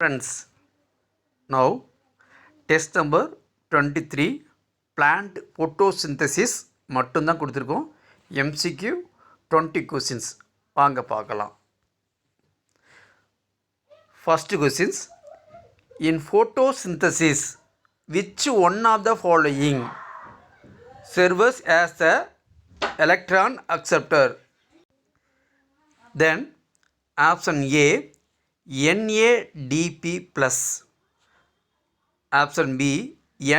Friends, now test number 23 plant photosynthesis மட்டும்தான் கொடுத்துருக்கோம். MCQ 20 questions வாங்க பார்க்கலாம். First questions, in photosynthesis which one of the following serves as the electron acceptor? Then option A NADP plus, option B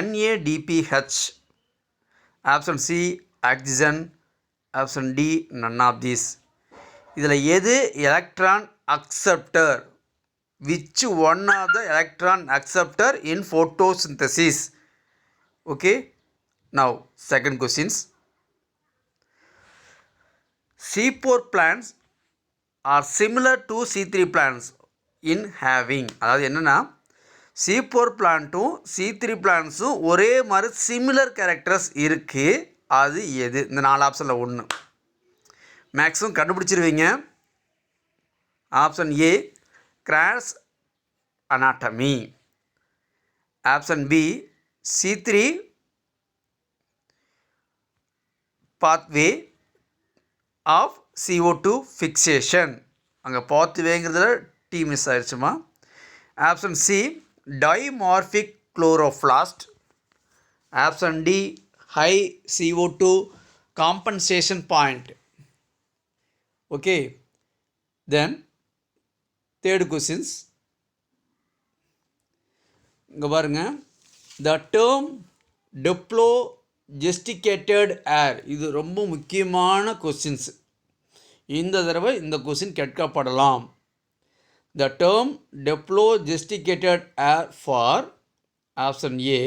NADPH, option C oxygen, option D none of these. இதில் எது electron acceptor? Which one of the electron acceptor in photosynthesis? Okay, now second questions. C4 plants are similar to C3 plants in having, அதாவது என்னென்னா C4 பிளான்ட்டும் C3 பிளான்ட்ஸும் ஒரே மாதிரி similar characters இருக்குது. அது எது? இந்த 4 ஆப்ஷனில் ஒன்று மேக்ஸிமம் கண்டுபிடிச்சிருவீங்க. Option A Kranz anatomy, option B C3 pathway of CO2 fixation. அங்கே பாத்வேங்கிறதுல டி மிஸ் ஆயிடுச்சுமா. Option C dimorphic chloroplast, option D high CO2 compensation point. Okay, then third questions இங்கே பாருங்கள். த டேர்ம் டிப்ளோஜெஸ்டிகேட்டட் ஏர், இது ரொம்ப முக்கியமான கொஸ்டின்ஸ். இந்த தடவை இந்த கொஸ்டின் கேட்கப்படலாம். The term dephlogisticated air for option A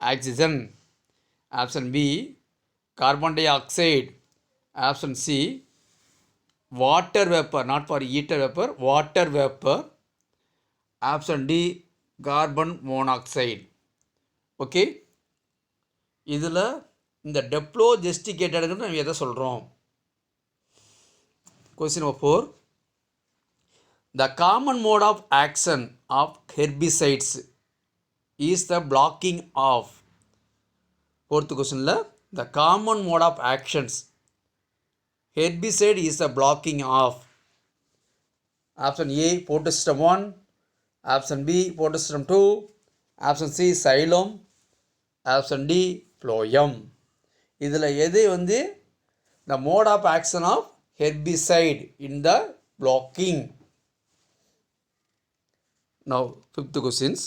oxygen, option B carbon dioxide, option C water vapour, not for either vapour, water vapour, option D carbon monoxide. Okay, இதில் இந்த டிப்ளோஜெஸ்டிகேட்டடுன்னு நம்ம எதை சொல்கிறோம்? Question number 4. The common mode of action of herbicides is the blocking of. Fourth question la, the common mode of actions herbicide is the blocking of. Option A photosystem 1, option B photosystem 2, option C xylem, option D phloem. இதில் எது வந்து the mode of action of herbicide in the blocking? Now fifth questions.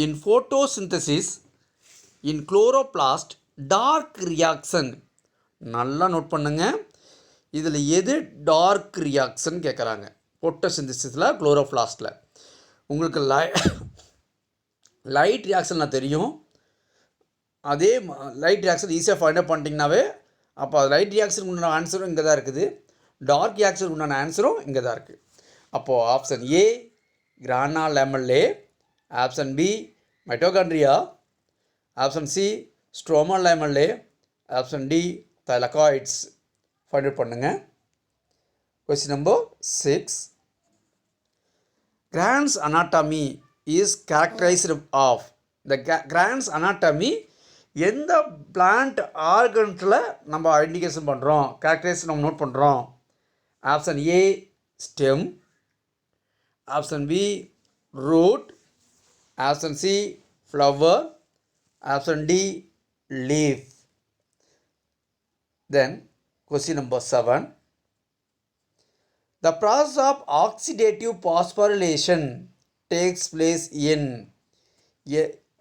In photosynthesis in chloroplast dark reaction, நல்லா note பண்ணுங்க. இதில் எது dark reaction கேட்குறாங்க? ஃபோட்டோசிந்தசிஸில் குளோரோப்ளாஸ்டில் உங்களுக்கு light reaction தெரியும். அதே லைட் ரியாக்ஷன் ஈஸியாக ஃபைண்ட் அவுட் பண்ணிட்டீங்கன்னாவே அப்போ லைட் ரியாக்ஷனுக்கு உண்டான ஆன்சரும் இங்கே தான் இருக்குது, டார்க் ரியாக்ஷனுக்கு உண்டான ஆன்சரும் இங்கே தான் இருக்குது. அப்போது option A grana lamellae, option B mitochondria, option C stroma lamellae, option D thylakoids. Find out பண்ணுங்கள். Question number 6. Kranz anatomy is characterised of. இந்த கிரான்ஸ் அனாட்டமி எந்த பிளான்ட் ஆர்கன்ஸில் நம்ம ஐடென்டிஃபிகேஷன் பண்ணுறோம், கேரக்டரைஸ் நம்ம நோட் பண்ணுறோம்? Option A stem, option B root, option C flower, option D leaf. Then question number 7. The process of oxidative phosphorylation takes place in.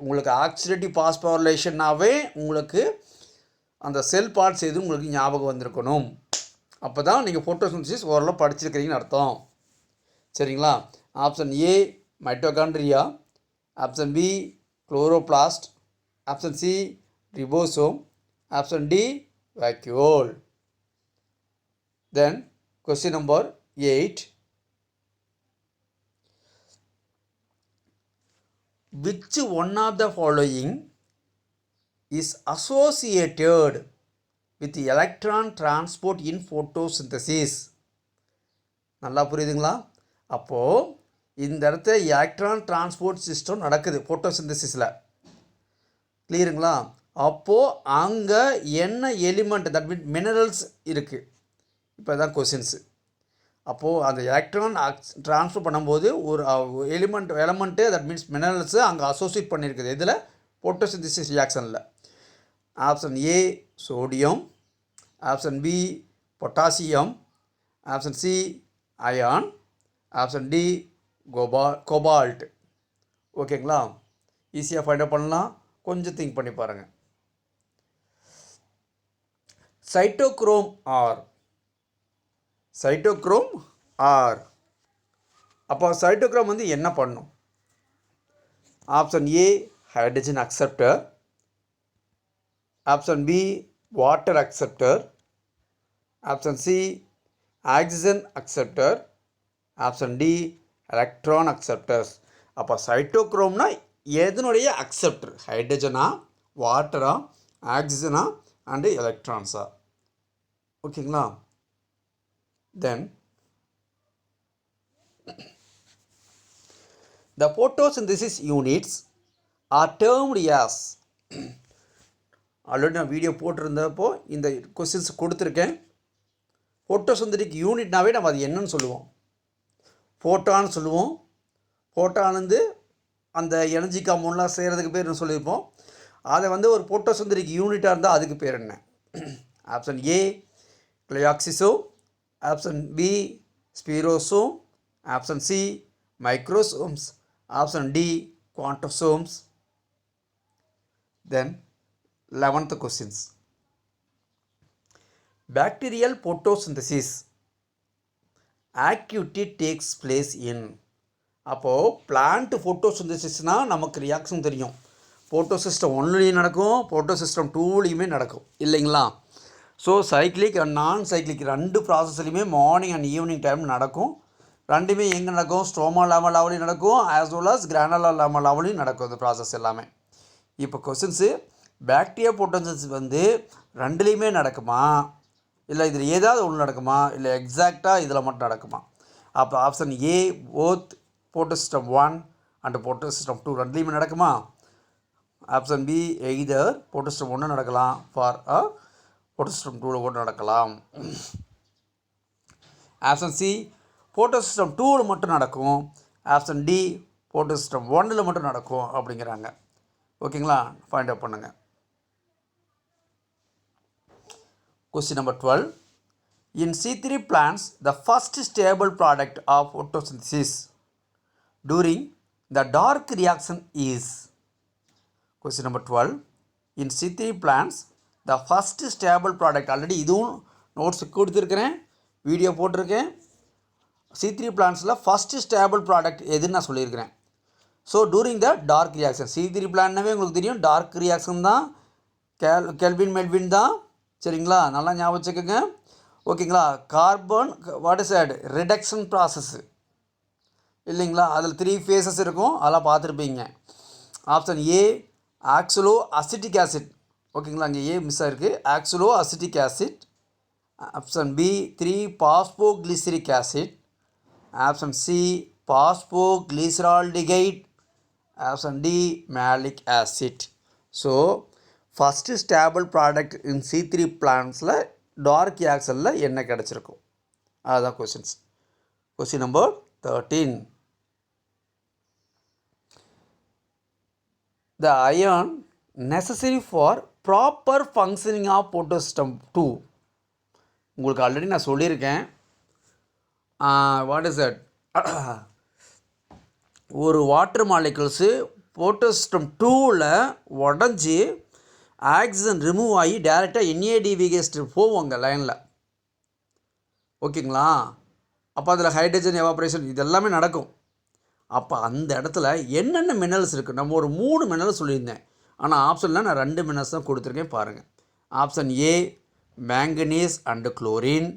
உங்களுக்கு oxidative பாஸ்போரிலேஷன்னாவே உங்களுக்கு அந்த செல் பார்ட்ஸ் எதுவும் உங்களுக்கு ஞாபகம் வந்திருக்கணும். அப்போ தான் நீங்கள் ஃபோட்டோசிந்தசிஸ் ஓரளவு படிச்சிருக்கிறீங்கன்னு அர்த்தம். சரிங்களா? Option A mitochondria, option B chloroplast, option C ribosome, option D vacuole. Then question number 8. Which one of the following is associated with electron transport in photosynthesis? நல்லா புரியுதுங்களா? அப்போது இந்த இடத்துல எலக்ட்ரான் டிரான்ஸ்போர்ட் சிஸ்டம் நடக்குது ஃபோட்டோசிந்தசிஸில். கிளியருங்களா? அப்போது அங்கே என்ன எலிமெண்ட் தட் மீன் மினரல்ஸ் இருக்குது. இப்போ தான் கொஷின்ஸு. அப்போது அந்த எலக்ட்ரான் ட்ரான்ஸ்ஃபர் பண்ணும்போது ஒரு எலிமெண்ட்டு தட் மீன்ஸ் மினரல்ஸு அங்கே அசோசியேட் பண்ணியிருக்குது. இதில் ஃபோட்டோசிந்தசிஸ் ரியாக்ஷனில். Option A sodium, option B potassium, option C iron, option D cobalt. ஓகேங்களா? ஈஸியாக ஃபைண்ட் அவுட் பண்ணலாம். கொஞ்சம் திங்க் பண்ணி பாருங்கள். சைட்டோக்ரோம் ஆர் அப்போ சைட்டோக்ரோம் வந்து என்ன பண்ணும்? Option A hydrogen acceptor, option B water acceptor, option C oxygen acceptor, option D electron acceptors. அப்போ சைட்டோக்ரோம்னா எதனுடைய அக்செப்டர்? ஹைட்ரஜனா, வாட்டரா, ஆக்சிஜனா அண்டு எலக்ட்ரான்ஸா? ஓகேங்களா? தென் the photosynthesis units are termed as already நான் வீடியோ போட்டிருந்தப்போ இந்த கொஸ்டின்ஸ் கொடுத்துருக்கேன். ஃபோட்டோசிந்தட்டிக் யூனிட்னாவே நம்ம அது என்னன்னு சொல்லுவோம்? ஃபோட்டான்னு சொல்லுவோம். ஃபோட்டான் வந்து அந்த எனர்ஜி காம்பவுண்ட்லாம் செய்கிறதுக்கு பேர் என்ன சொல்லியிருப்போம். அதை வந்து ஒரு ஃபோட்டோசிந்தட்டிக் யூனிட்டாக இருந்தால் அதுக்கு பேர் என்ன? Option A glyoxysome, option B spherosome, option C microsomes, option D quantosomes. Then 11th questions. Bacterial photosynthesis activity takes place in. அப்போது பிளான்ட் ஃபோட்டோசிந்தசிஸ்னால் நமக்கு ரியாக்ஷன் தெரியும். ஃபோட்டோசிஸ்டம் 1லையும் நடக்கும், ஃபோட்டோசிஸ்டம் 2லையுமே நடக்கும் இல்லைங்களா? So cyclic and non cyclic 2 ப்ராசஸ்லையுமே மார்னிங் அண்ட் ஈவினிங் டைம் நடக்கும். ரெண்டுமே எங்கே நடக்கும்? ஸ்ட்ரோமா லாமா லெவலையும் நடக்கும், as well as granula lamella லெவலையும் நடக்கும் இந்த ப்ராசஸ் எல்லாமே. இப்போ கொஸ்டின்ஸு பாக்டீரியா ஃபோட்டோசிந்தசிஸ் வந்து 2லையுமே நடக்குமா, இல்லை இதில் ஏதாவது ஒன்று நடக்குமா, இல்லை எக்ஸாக்டாக இதில் மட்டும் நடக்குமா? அப்போ option A both photosystem 1 and photosystem 2 2லையுமே நடக்குமா? ஆப்ஷன் பி எய்தர் ஃபோட்டோசிஸ்டம் 1 நடக்கலாம், ஃபார் ஃபோட்டோசிஸ்டம் 2 கூட நடக்கலாம். ஆப்ஷன் சி ஃபோட்டோசிஸ்டம் 2 மட்டும் நடக்கும், ஆப்ஷன் டி ஃபோட்டோசிஸ்டம் 1 மட்டும் நடக்கும் அப்படிங்கிறாங்க. ஓகேங்களா? ஃபைண்ட் அவுட் பண்ணுங்கள். Question number 12. In C3 plants, the first stable product of photosynthesis during the dark reaction is. Question number 12. In C3 plants, the first stable product, already இதுவும் notes கொடுத்துருக்கிறேன், video போட்டிருக்கேன். C3 பிளான்ஸில் first stable product எதுன்னு நான் சொல்லியிருக்கிறேன். So during the dark reaction, C3 பிளான்னாவே உங்களுக்கு தெரியும் டார்க் ரியாக்ஷன் தான், கெல்வின் மெல்வின் தான். சரிங்களா? நல்லா ஞாபகம் வச்சுக்கோங்க. ஓகேங்களா? Carbon what is that reduction process இல்லைங்களா? அதில் 3 ஃபேஸஸ் இருக்கும், அதெல்லாம் பார்த்துருப்பீங்க. Option A oxalo acetic acid. ஓகேங்களா? அங்கே ஏ மிஸ் ஆகிருக்கு. Oxalo acetic acid. Option B 3 phosphoglyceric acid. Option C பாஸ்போக்ளிசரால்டிகைட். Option D malic acid. So first stable product in C3 பிளான்ஸில் dark ரியாக்ஷனில் என்ன கிடச்சிருக்கும்? அதுதான் questions. Question number 13. The ion necessary for proper functioning of photosystem 2. உங்களுக்கு already நான் சொல்லியிருக்கேன். What is that, ஒரு water molecules ஃபோட்டோசிஸ்டம் 2ல் உடஞ்சி ஆக்சிஜன் ரிமூவ் ஆகி டேரெக்டாக NADH போவாங்க லைனில். ஓகேங்களா? அப்போ அதில் ஹைட்ரஜன் எவாப்ரேஷன் இதெல்லாமே நடக்கும். அப்போ அந்த இடத்துல என்னென்ன மினரல்ஸ் இருக்குது? நம்ம ஒரு 3 மினரல்ஸ் சொல்லியிருந்தேன், ஆனால் ஆப்ஷனில் நான் 2 மினரல்ஸ் தான் கொடுத்துருக்கேன் பாருங்கள். Option A manganese and chlorine,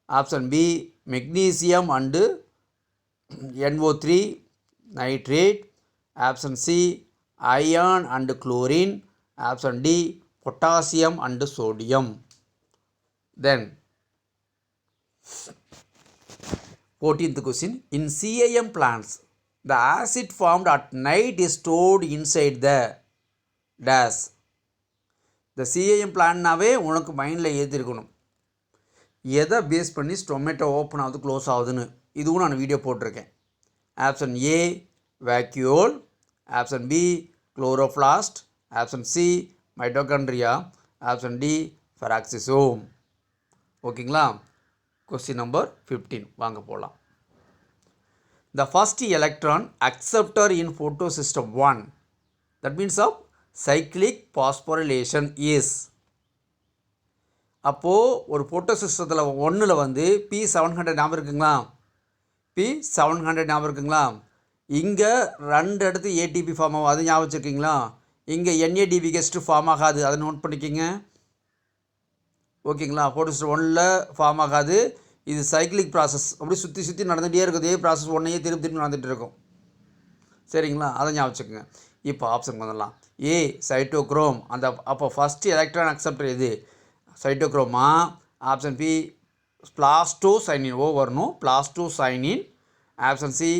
option B magnesium and NO3 nitrate, option C iron and chlorine, option D potassium and sodium. Then 14th question. In CAM plants, the acid formed at night is stored inside the dash. இந்த CAM பிளான்னாவே உனக்கு மைண்டில் ஏற்றிருக்கணும், எதை base பண்ணி stomata open ஆகுது close ஆகுதுன்னு. இதுவும் நான் video போட்டிருக்கேன். Option A vacuole, option B chloroplast, option C mitochondria, option D peroxisome. ஓகேங்களா? கொஸ்டின் நம்பர் 15 வாங்க போகலாம். The first electron acceptor in photosystem 1, that means of cyclic phosphorylation is. அப்போது ஒரு ஃபோட்டோசிஸ்டத்தில் 1ல் வந்து P700 ஞாபகம் இருக்குங்களா? P700 ஞாபகம் இருக்குங்களா? இங்கே 2 இடத்து ஏடிபி ஃபார்ம் ஆகும், அது ஞாபகம் வச்சுருக்கீங்களா? இங்கே NADP கெஸ்ட்டு ஃபார்ம் ஆகாது, அதை நோட் பண்ணிக்கிங்க. ஓகேங்களா? ஃபோட்டோசிஸ்டம் 1ல் ஃபார்ம் ஆகாது, இது சைக்கிளிக் ப்ராசஸ், அப்படி சுற்றி சுற்றி நடந்துகிட்டே இருக்குது. இதே ப்ராசஸ் ஒன்றையே திருப்பி திருப்பி நடந்துகிட்டு இருக்கும். சரிங்களா? அதை ஞாபகம் வச்சுக்கோங்க. இப்போ ஆப்ஷன் வந்துடலாம். ஏ சைட்டோக்ரோம். அந்த அப்போ ஃபஸ்ட்டு எலக்ட்ரான் அக்செப்டர் எது? சைட்டோக்ரோமா? ஆப்ஷன் பி பிளாஸ்டோசைனின், ஓ வரணும், plastocyanin. Option C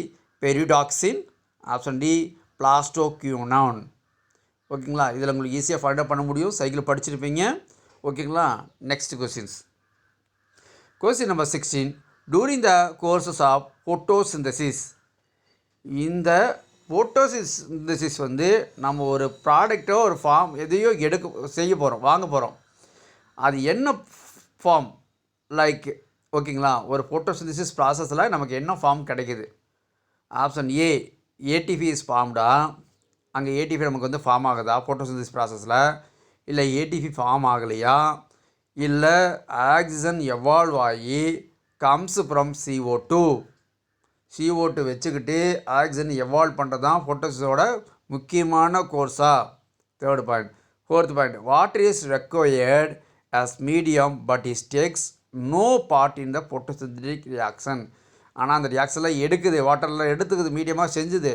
ferredoxin. Option D plastoquinone. ஓகேங்களா? இதில் உங்களுக்கு ஈஸியாக ஃபைண்ட் அவுட் பண்ண முடியும், சைக்கிள் படிச்சிருப்பீங்க. ஓகேங்களா? Next questions. Question number 16. During the courses of photosynthesis, இந்த ஃபோட்டோசிந்தசிஸ் வந்து நம்ம ஒரு ப்ராடக்டோ ஒரு ஃபார்ம் எதையோ செய்ய போகிறோம், வாங்க போகிறோம். அது என்ன ஃபார்ம் லைக், ஓகேங்களா? ஒரு ஃபோட்டோசிந்தசிஸ் ப்ராசஸில் நமக்கு என்ன ஃபார்ம் கிடைக்குது? ஆப்ஷன் ஏ ஏடிபி இஸ் ஃபார்ம்டா. அங்கே ஏடிபி நமக்கு வந்து ஃபார்ம் ஆகுதா ஃபோட்டோசிந்தசிஸ் ப்ராசஸில்? இல்லை ஏடிபி ஃபார்ம் ஆகலையா? இல்லை ஆக்சிஜன் எவால்வ் ஆகி கம்ஸ் ஃப்ரம் CO2 வச்சுக்கிட்டு ஆக்சிஜன் எவால்வ் பண்ணுறது தான் ஃபோட்டோசிஸோட முக்கியமான கோர்ஸா? Third point. Fourth point. Water is required as medium but it takes no part in the photosynthetic reaction. ஆனால் அந்த ரியாக்ஷனில் எடுக்குது, வாட்டரில் எடுத்துக்குது, மீடியமாக செஞ்சுது,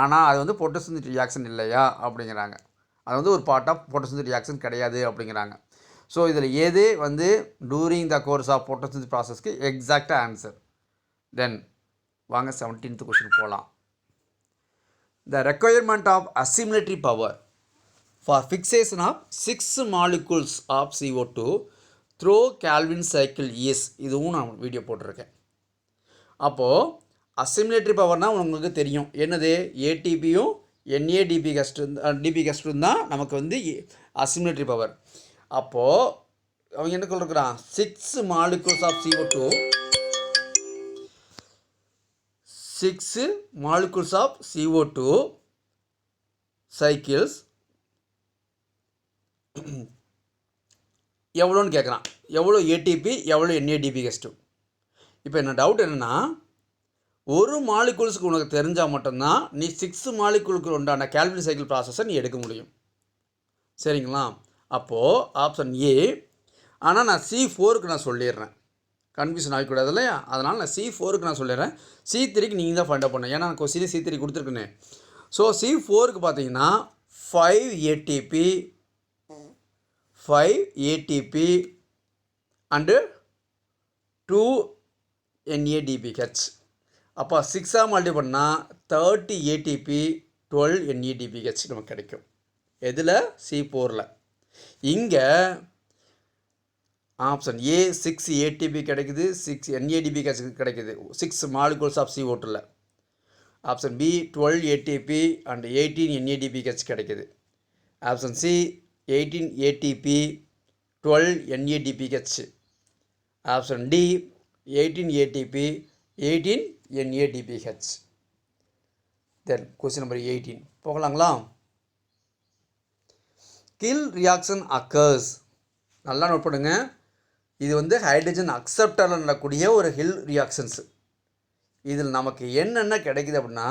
ஆனால் அது வந்து ஃபோட்டோசிந்தட்டிக் ரியாக்ஷன் இல்லையா அப்படிங்கிறாங்க. அது வந்து ஒரு பார்ட் ஆஃப் ஃபோட்டோசிந்தட்டிக் ரியாக்ஷன் கிடையாது அப்படிங்கிறாங்க. ஸோ இதில் எது வந்து during the course of photosynthesis ப்ராசஸ்க்கு எக்ஸாக்டாக ஆன்சர்? தென் வாங்க 17th கொஸ்டின் போகலாம். The requirement of assimilatory power for fixation of 6 molecules of CO2 through Calvin cycle is. இதுவும் நான் வீடியோ போட்டிருக்கேன். அப்போது அசிமிலேட்டரி பவர்னால் உங்களுக்கு தெரியும் என்னது? ஏடிபியும் NADP கெஸ்ட்டும் தான் நமக்கு வந்து அசிமிலேட்டரி பவர். அப்போது அவங்க என்ன சொல்லிருக்கிறான்? 6 molecules of CO2, 6 molecules of CO2 cycles எவ்வளோன்னு கேட்குறான். எவ்வளோ ஏடிபி, எவ்வளோ NADP கெஸ்ட்டு. இப்போ என்ன டவுட் என்னென்னா, ஒரு மாலிகுல்ஸுக்கு உனக்கு தெரிஞ்சால் மட்டும்தான் நீ 6 மாலிகுலுக்கு உண்டான கேல்வின் சைக்கிள் ப்ராசஸை நீ எடுக்க முடியும். சரிங்களா? அப்போது ஆப்ஷன் ஏ. ஆனால் நான் C4க்கு நான் சொல்லிடுறேன், கன்ஃபியூஷன் ஆகிக்கூடாது இல்லையா? அதனால் நான் C4க்கு நான் சொல்லிடுறேன். C3க்கு நீங்கள் தான் ஃபைண்ட் அவுட் பண்ணேன், ஏன்னா நான் கொஸ்டின் C3 கொடுத்துருக்குன்னு. ஸோ C4க்கு பார்த்தீங்கன்னா 5 ATP அண்டு 2 NADPH. அப்போ 6 மல்டி பண்ணால் 30 ATP 12 NADPH நமக்கு கிடைக்கும். எதில்? C4ல். இங்கே ஆப்ஷன் ஏ 6 ATP கிடைக்குது, 6 NADPH கிடைக்குது, 6 மாலிகுல்ஸ் ஆஃப் CO2ல். Option B 12 ATP and 18 NADPH கிடைக்குது. Option C 18 ATP 12 NADPH. Option D 18 ATP 18 NADPH. Then question number 18 போகலாங்களா? Hill reaction occurs. நல்லா நோட் பண்ணுங்க, இது வந்து ஹைட்ரஜன் அக்செப்டரில் நடக்கக்கூடிய ஒரு ஹில் ரியாக்ஷன்ஸு. இதில் நமக்கு என்னென்ன கிடைக்குது அப்படின்னா,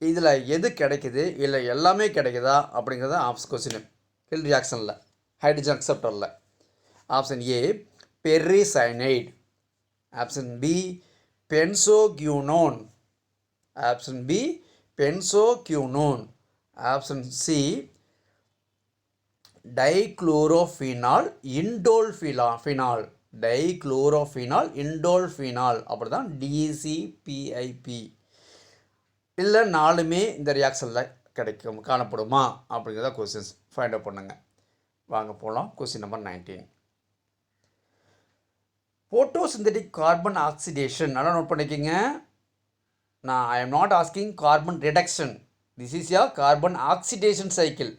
இதில் எது கிடைக்குது, இல்லை எல்லாமே கிடைக்குதா அப்படிங்கிறத கொஸ்டின். ஹில் ரியாக்ஷனில் ஹைட்ரஜன் அக்செப்டரில் option A ferricyanide, option B benzoquinone, option B benzoquinone, option C dichlorophenol indophenol, dichlorophenol indophenol, அப்படி தான் DCPIP. இல்லை 4மே இந்த ரியாக்ஷனில் கிடைக்கும் காணப்படுமா அப்படிங்கிறத கொஸ்டின்ஸ் ஃபைண்ட் அவுட் பண்ணுங்க. வாங்க போகலாம். Question number 19. Photosynthetic carbon oxidation நல்லா நோட் பண்ணிக்கோங்க. நான் I am not asking carbon reduction, this is yeah carbon oxidation cycle.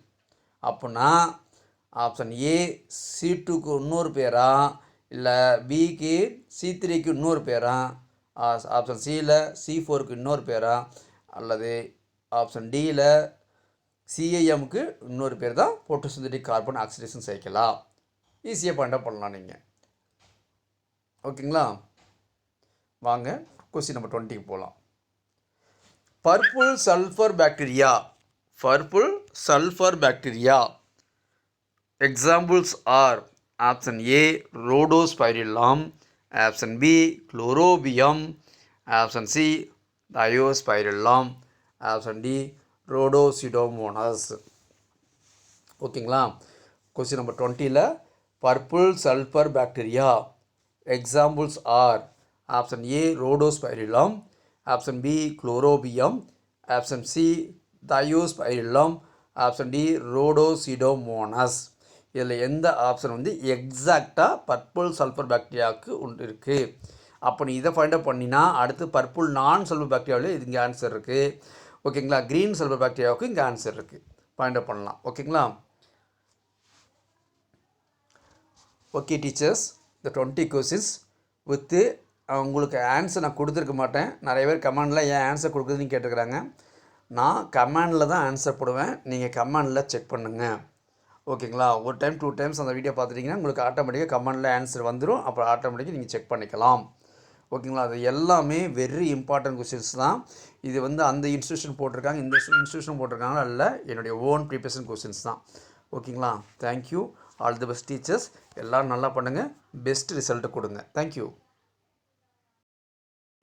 அப்படின்னா ஆப்ஷன் ஏ C2க்கு இன்னொரு பேரா, இல்லை பிக்கு C3க்கு இன்னொரு பேரா, ஆப்ஷன் சியில் C4க்கு இன்னொரு பேரா, அல்லது ஆப்ஷன் டியில் CAMக்கு இன்னொரு பேர் தான் போட்டோசிந்தட்டிக் கார்பன் ஆக்சிடேஷன் சைக்கிளா? ஈஸியாக பாயிண்ட் அவுட் பண்ணலாம் நீங்கள். ஓகேங்களா? வாங்க கொஸ்டின் நம்பர் 20க்கு போகலாம். Purple sulphur bacteria examples are option A rhodospirillum, option B chlorobium, option C thiospirillum, option D rhodopseudomonas. ஓகேங்களா? கொஸ்டின் நம்பர் 20ல் purple sulphur bacteria examples are option A rhodospirillum, option B chlorobium, option C thiospirillum, option D rhodopseudomonas. இதில் எந்த option வந்து எக்ஸாக்டாக purple sulphur பாக்டீரியாவுக்கு ஒன்று இருக்குது? அப்போ நீ இதை ஃபைண்ட் அவுட் பண்ணினா அடுத்து பர்பிள் நான் சல்ஃபர் பாக்டீரியாவில் இது இங்கே ஆன்சர் இருக்குது. ஓகேங்களா? க்ரீன் சல்ஃபர் பாக்டீரியாவுக்கு இங்கே ஆன்சர் இருக்குது. ஃபைண்ட் அவுட் பண்ணலாம். ஓகேங்களா? ஓகே டீச்சர்ஸ், இந்த 20 கொஸ்டின்ஸ் வித்து உங்களுக்கு ஆன்சர் நான் கொடுத்துருக்க மாட்டேன். நிறைய பேர் கமெண்டில் ஏன் ஆன்சர் கொடுக்குறதுன்னு கேட்டுக்கிறாங்க. நான் கமெண்டில் தான் ஆன்சர் போடுவேன், நீங்கள் கமெண்டில் செக் பண்ணுங்கள். ஓகேங்களா? ஒரு டைம் 2 டைம்ஸ் அந்த வீடியோ பார்த்துட்டிங்கன்னா உங்களுக்கு ஆட்டோமேட்டிக்காக கமெண்டில் ஆன்சர் வந்துடும். அப்புறம் ஆட்டோமேட்டிக்காக நீங்கள் செக் பண்ணிக்கலாம். ஓகேங்களா? அது எல்லாமே வெரி இம்பார்ட்டன்ட் கொஸ்டின்ஸ் தான். இது வந்து அந்த இன்ஸ்டியூஷன் போட்டிருக்காங்க, இந்த இன்ஸ்டியூஷன் போட்டிருக்காங்க அல்ல, என்னுடைய ஓன் ப்ரிப்பரேஷன் கொஸ்டின்ஸ் தான். ஓகேங்களா? Thank you. All the best teachers. எல்லோரும் நல்லா பண்ணுங்கள், பெஸ்ட் ரிசல்ட்டு கொடுங்க. தேங்க்யூ.